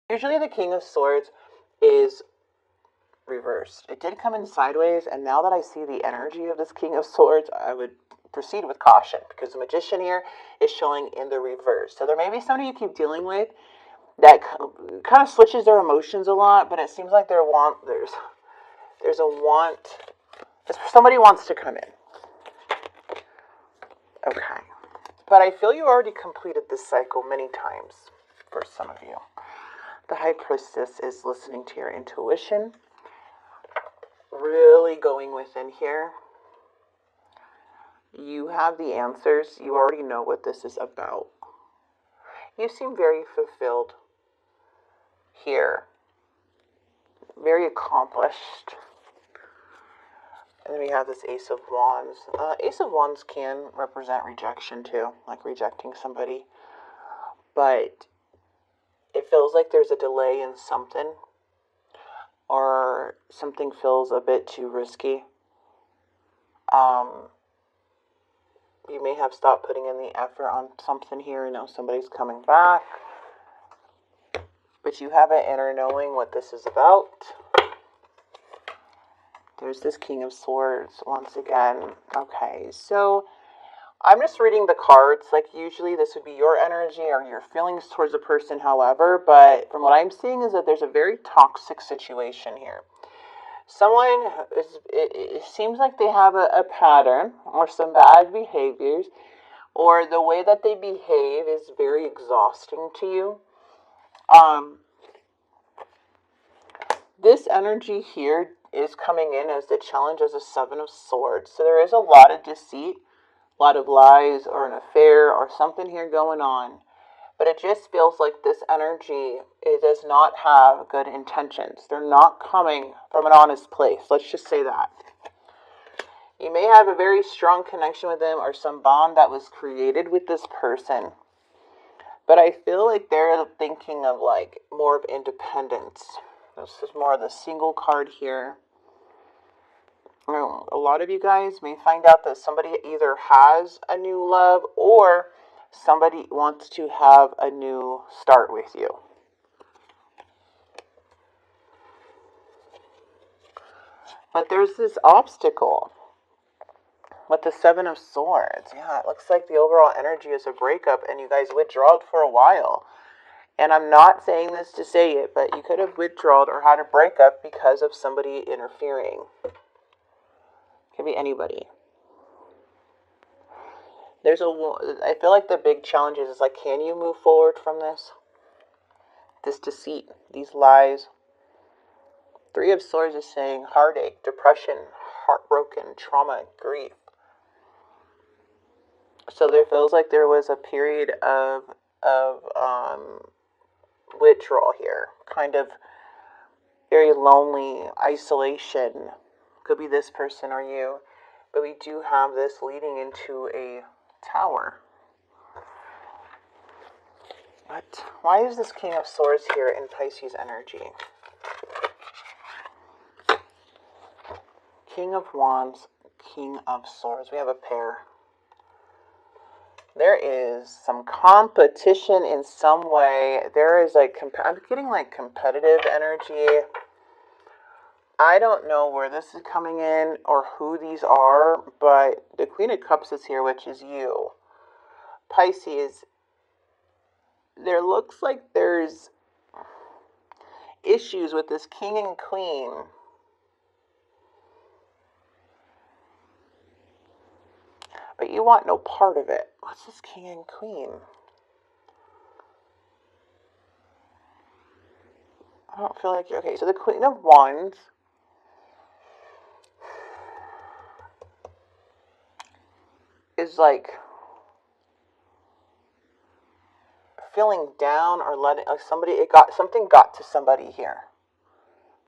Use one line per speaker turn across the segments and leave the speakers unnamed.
Usually the King of Swords is reversed. It did come in sideways, and now that I see the energy of this King of Swords, I would proceed with caution, because the Magician here is showing in the reverse. So there may be somebody you keep dealing with that kind of switches their emotions a lot, but it seems like there's a want, somebody wants to come in. Okay. But I feel you already completed this cycle many times for some of you. The High Priestess is listening to your intuition, really going within here. You have the answers. You already know what this is about. You seem very fulfilled here. Very accomplished. And then we have this Ace of Wands. Ace of Wands can represent rejection too, like rejecting somebody. But it feels like there's a delay in something, or something feels a bit too risky. You may have stopped putting in the effort on something here. You know, somebody's coming back. But you have an inner knowing what this is about. There's this King of Swords once again. Okay, so I'm just reading the cards. Like usually this would be your energy or your feelings towards a person, however. But from what I'm seeing is that there's a very toxic situation here. Someone, it seems like they have a pattern or some bad behaviors, or the way that they behave is very exhausting to you. This energy here is coming in as the challenge as a Seven of Swords. So there is a lot of deceit, a lot of lies, or an affair, or something here going on. But it just feels like this energy, it does not have good intentions. They're not coming from an honest place. Let's just say that. You may have a very strong connection with them or some bond that was created with this person. But I feel like they're thinking of like more of independence. This is more of the single card here. A lot of you guys may find out that somebody either has a new love or somebody wants to have a new start with you. But there's this obstacle with the Seven of Swords. Yeah, it looks like the overall energy is a breakup and you guys withdrawed for a while. And I'm not saying this to say it, but you could have withdrawn or had a breakup because of somebody interfering. Could be anybody. I feel like the big challenge is like, can you move forward from this? This deceit, these lies. Three of Swords is saying heartache, depression, heartbroken, trauma, grief. So there feels like there was a period of withdrawal here. Kind of very lonely, isolation. Could be this person or you. But we do have this leading into a Tower. But why is this King of Swords here in Pisces energy? King of Wands, King of Swords. We have a pair. There is some competition in some way. There is like, I'm getting like competitive energy. I don't know where this is coming in or who these are, but the Queen of Cups is here, which is you. Pisces, there looks like there's issues with this King and Queen. But you want no part of it. What's this King and Queen? I don't feel like you're okay. So the Queen of Wands is like feeling down or letting like something got to somebody here.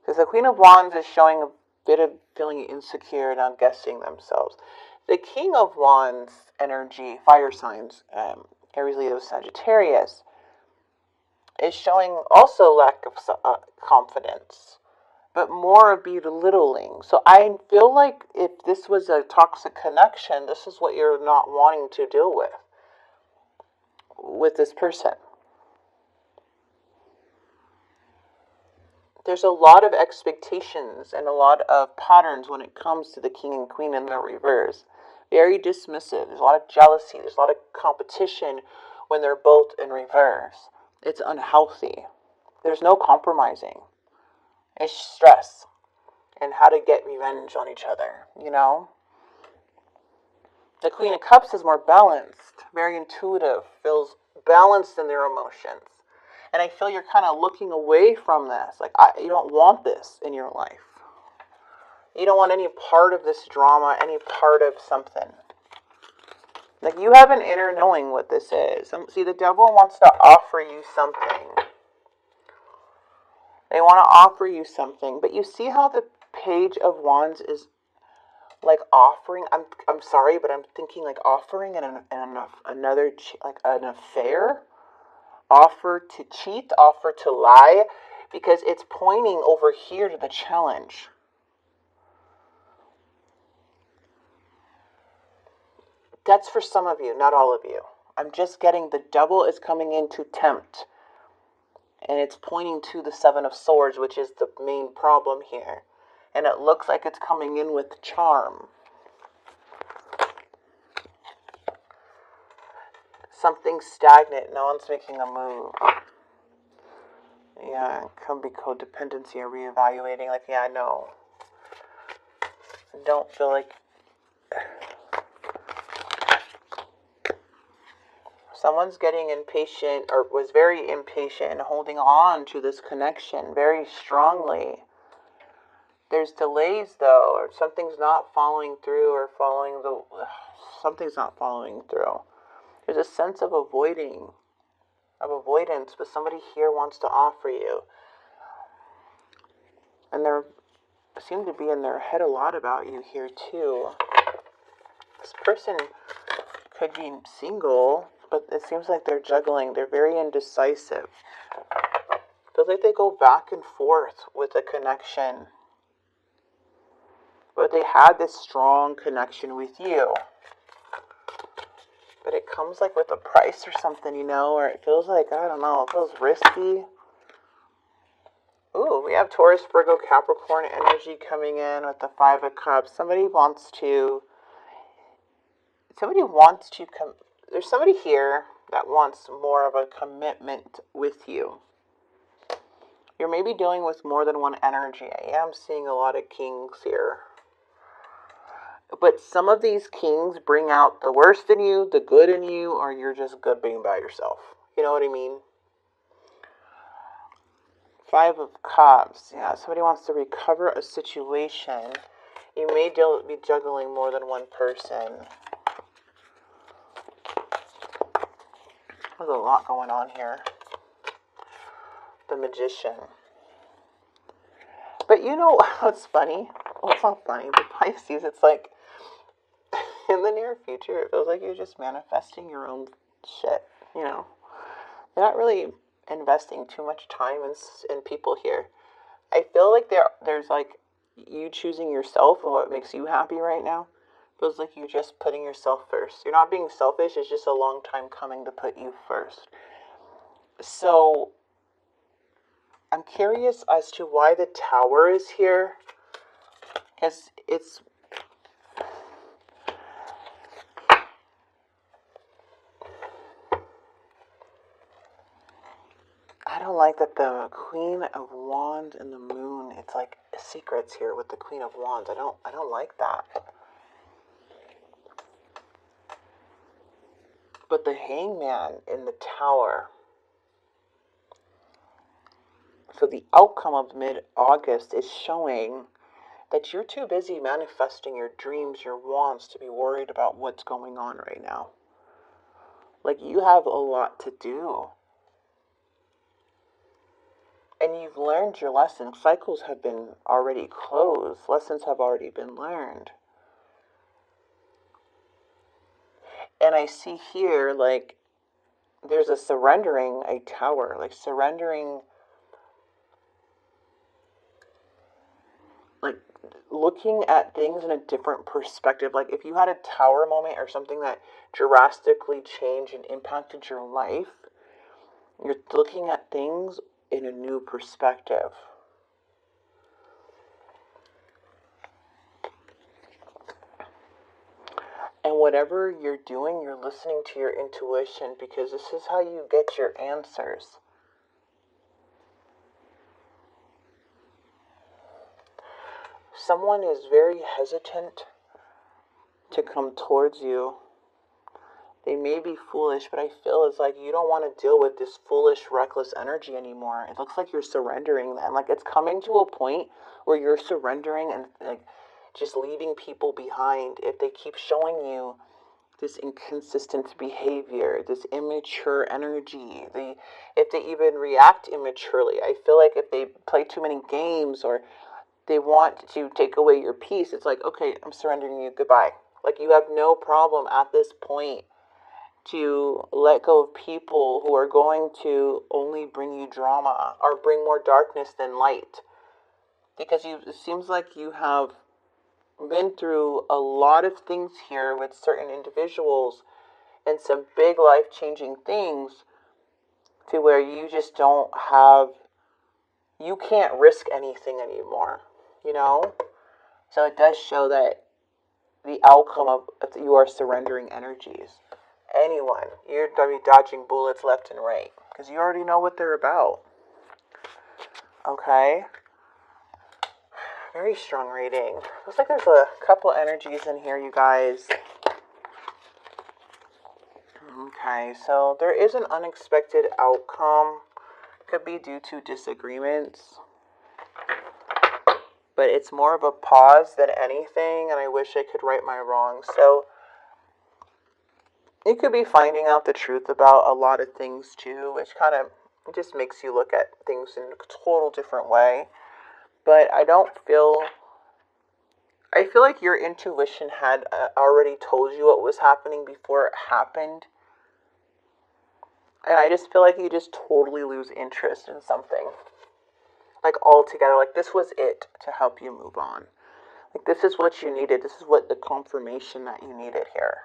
Because the Queen of Wands is showing a bit of feeling insecure and outguessing themselves. The King of Wands energy, fire signs, Aries, Leo, Sagittarius, is showing also lack of confidence, but more of belittling. So I feel like if this was a toxic connection, this is what you're not wanting to deal with this person. there's a lot of expectations and a lot of patterns when it comes to the king and queen in the reverse. Very dismissive. There's a lot of jealousy. There's a lot of competition when they're both in reverse. It's unhealthy. There's no compromising. It's stress and how to get revenge on each other, you know? The Queen of Cups is more balanced, very intuitive, feels balanced in their emotions. And I feel you're kind of looking away from this. Like, you don't want this in your life. You don't want any part of this drama, any part of something. Like, you have an inner knowing what this is. See, the devil wants to offer you something. They want to offer you something. But you see how the Page of Wands is like offering. I'm sorry, but I'm thinking like offering and another, like an affair. Offer to cheat, offer to lie. Because it's pointing over here to the challenge. That's for some of you, not all of you. I'm just getting the devil is coming in to tempt. And it's pointing to the Seven of Swords, which is the main problem here. And it looks like it's coming in with charm. Something stagnant. No one's making a move. Yeah, it could be codependency or reevaluating. Like, yeah, I know. I don't feel like... Someone's getting impatient or was very impatient and holding on to this connection very strongly. There's delays though, or something's not following through or something's not following through. There's a sense of avoidance, but somebody here wants to offer you. And they seem to be in their head a lot about you here too. This person could be single, but it seems like they're juggling. They're very indecisive. Feels like they go back and forth with a connection. But they had this strong connection with you. But it comes like with a price or something, you know, or it feels like, I don't know, it feels risky. Ooh, we have Taurus, Virgo, Capricorn energy coming in with the Five of Cups. There's somebody here that wants more of a commitment with you. You're maybe dealing with more than one energy. I am seeing a lot of kings here. But some of these kings bring out the worst in you, the good in you, or you're just good being by yourself. You know what I mean? Five of Cups. Yeah, somebody wants to recover a situation. You may be juggling more than one person. There's a lot going on here. The Magician. But you know what's funny? Well, it's not funny, but Pisces, it's like, in the near future, it feels like you're just manifesting your own shit, you know? You're not really investing too much time in people here. I feel like there's like you choosing yourself and what makes you happy right now. Feels like you're just putting yourself first. You're not being selfish. It's just a long time coming to put you first. So I'm curious as to why the Tower is here. Because it's... I don't like that the Queen of Wands and the Moon, it's like secrets here with the Queen of Wands. I don't like that. But the Hangman in the Tower. So the outcome of mid-August is showing that you're too busy manifesting your dreams, your wants, to be worried about what's going on right now. Like, you have a lot to do. And you've learned your lesson. Cycles have been already closed. Lessons have already been learned. And I see here, like, there's a surrendering a tower. Like, surrendering, like, looking at things in a different perspective. Like, if you had a tower moment or something that drastically changed and impacted your life, you're looking at things in a new perspective. And whatever you're doing, you're listening to your intuition, because this is how you get your answers. Someone is very hesitant to come towards you. They may be foolish, but I feel it's like you don't want to deal with this foolish, reckless energy anymore. It looks like you're surrendering them. Like it's coming to a point where you're surrendering and like just leaving people behind if they keep showing you this inconsistent behavior, this immature energy. If they even react immaturely. I feel like if they play too many games or they want to take away your peace, it's like, okay, I'm surrendering you, goodbye. Like you have no problem at this point to let go of people who are going to only bring you drama or bring more darkness than light. Because it seems like you have been through a lot of things here with certain individuals and some big life-changing things to where you just don't have, you can't risk anything anymore, you know? So it does show that the outcome of you are surrendering energies. Anyone, you're going to be dodging bullets left and right because you already know what they're about. Okay? Very strong reading. Looks like there's a couple energies in here, you guys. Okay, so there is an unexpected outcome. Could be due to disagreements. But it's more of a pause than anything, and I wish I could right my wrongs. So you could be finding out the truth about a lot of things too, which kind of just makes you look at things in a total different way. But I feel like your intuition had already told you what was happening before it happened. And I just feel like you just totally lose interest in something. Like altogether, like this was it to help you move on. Like this is what you needed. This is what the confirmation that you needed here.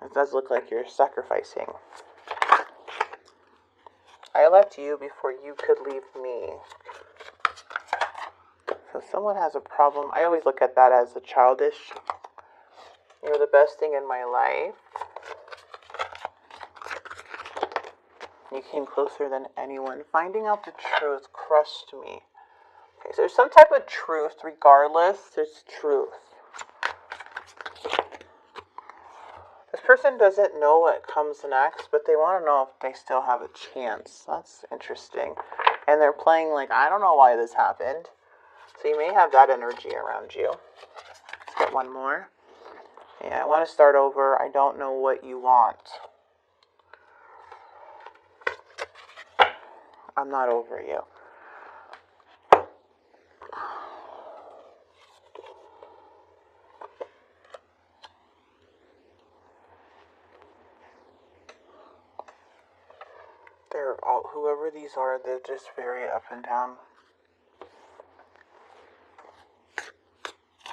It does look like you're sacrificing. I left you before you could leave me. So someone has a problem. I always look at that as a childish. You're the best thing in my life. You came closer than anyone. Finding out the truth crushed me. Okay, so there's some type of truth regardless. There's truth. This person doesn't know what comes next, but they want to know if they still have a chance. That's interesting. And they're playing like, I don't know why this happened. So you may have that energy around you. Let's get one more. Yeah, I want to start over. I don't know what you want. I'm not over you. They're all, whoever these are, they're just very up and down.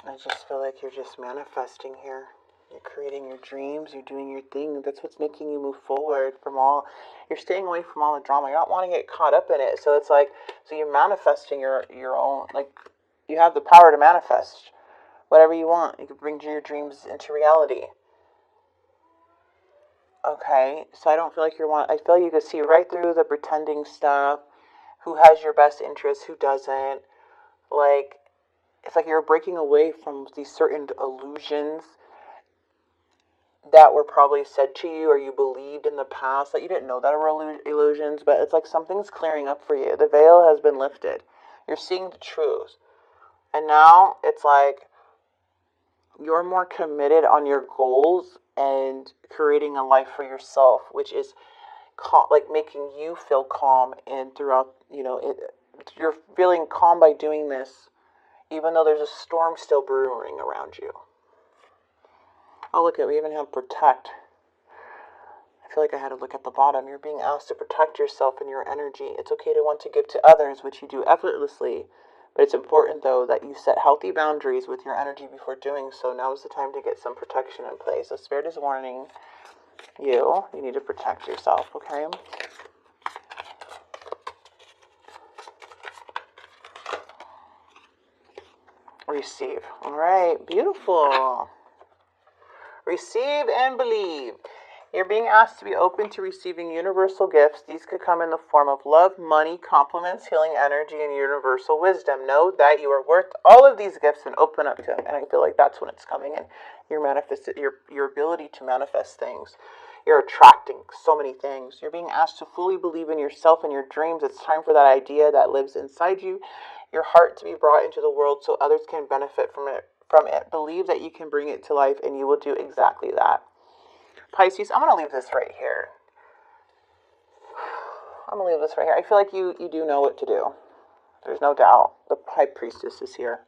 I just feel like you're just manifesting here. You're creating your dreams. You're doing your thing. That's what's making you move forward from all. You're staying away from all the drama. You don't want to get caught up in it. So it's like, so you're manifesting your own, like, you have the power to manifest whatever you want. You can bring your dreams into reality. Okay, so I don't feel like I feel like you can see right through the pretending stuff. Who has your best interest, who doesn't. Like, it's like you're breaking away from these certain illusions that were probably said to you or you believed in the past that you didn't know that were illusions, but it's like something's clearing up for you. The veil has been lifted. You're seeing the truth. And now it's like you're more committed on your goals and creating a life for yourself, which is like making you feel calm. And throughout, you're feeling calm by doing this, even though there's a storm still brewing around you. Oh, look, we even have protect. I feel like I had to look at the bottom. You're being asked to protect yourself and your energy. It's okay to want to give to others, which you do effortlessly. But it's important, though, that you set healthy boundaries with your energy before doing so. Now is the time to get some protection in place. So Spirit is warning you. You need to protect yourself, okay? receive. All right, beautiful. Receive and believe. You're being asked to be open to receiving universal gifts. These could come in the form of love, money, compliments, healing energy, and universal wisdom. Know that you are worth all of these gifts and open up to them. And I feel like that's when it's coming in. Your ability to manifest things. You're attracting so many things. You're being asked to fully believe in yourself and your dreams. It's time for that idea that lives inside you, your heart, to be brought into the world so others can benefit from it. Believe that you can bring it to life, and you will do exactly that. Pisces, I'm going to leave this right here. I feel like you do know what to do. There's no doubt. The High Priestess is here.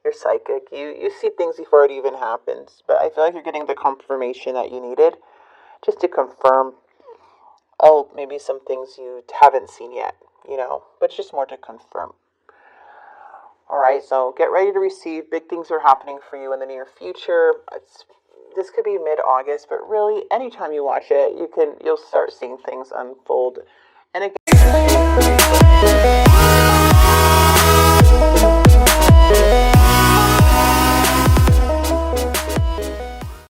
You're psychic. You see things before it even happens. But I feel like you're getting the confirmation that you needed, just to confirm, maybe some things you haven't seen yet, but it's just more to confirm. All right, so get ready to receive. Big things are happening for you in the near future. This could be mid-August, but really, anytime you watch it, you'll start seeing things unfold. And again,